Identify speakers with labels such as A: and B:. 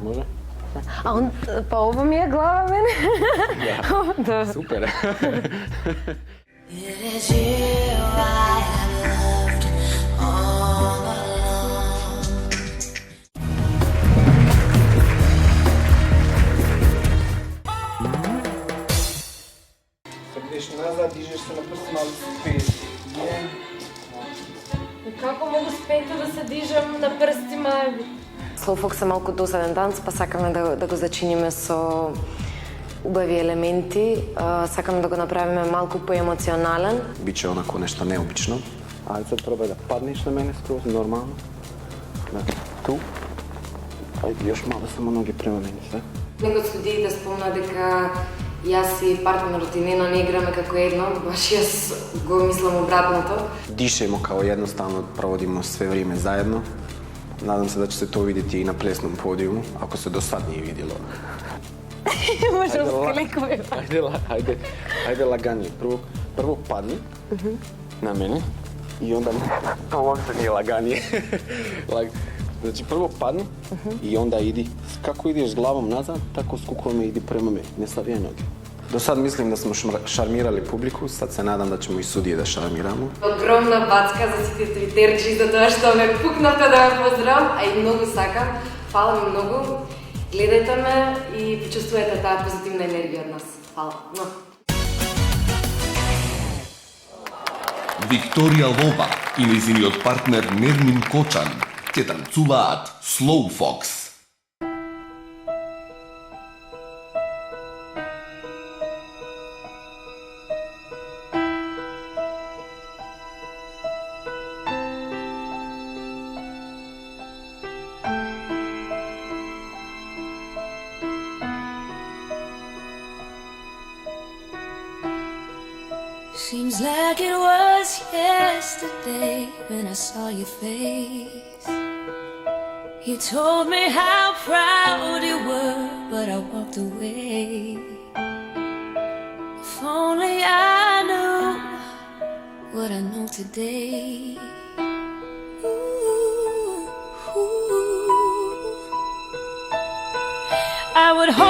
A: Može?
B: A on, pa ovo mi je glava mene.
A: Da, super.
C: It is you I have loved all along.
D: Sad ideš nazad, dižeš se na prstima, ali spet.
B: Kako mogu spet да се дижам на прстима? Slowfox е малко досаден данс, па сакаме да го зачиниме со убави елементи. Сакаме да го направиме малку поемоционален.
A: Biće onako nešto neobično. Ajde sad probaj da padneš na mene skroz, normalno. Dakle, tu. Ajde, još malo samo noge prema meni, sve.
B: Некој од студиите спомна дека јас и партнерот и Нена не играме како едно, баш јас го мислам обратното.
A: Dišemo kao jednostavno, provodimo sve vrijeme zajedno. Nadam se da će se to vidjeti i na plesnom podijumu, ako se do sad nije vidjelo.
B: Možem sklikujem.
A: Ajde laganije. Prvo padni na mene i onda... Ovo se nije laganije. Znači prvo padni i onda idi. Kako ideš glavom nazad, tako s kukovima idi prema meni. Ne savijaj noge. Do sad mislim da smo šarmirali publiku, sad se nadam da ćemo i sudije da šarmiramo.
B: Огромна бацка за сите твитерчи за тоа што ме пукнавте да ме поздравам, а и многу сакам. Фала ви многу. Гледајте ме и почувствувате таа позитивна енергија од нас. Фала.
E: Викторија Лоба и нејзиниот партнер Нермин Кочан ќе танцуваат Slowfox.
C: Seems like it was yesterday when I saw your face. You told me how proud you were, but I walked away. If only I knew what I know today. Ooh, ooh. I would hope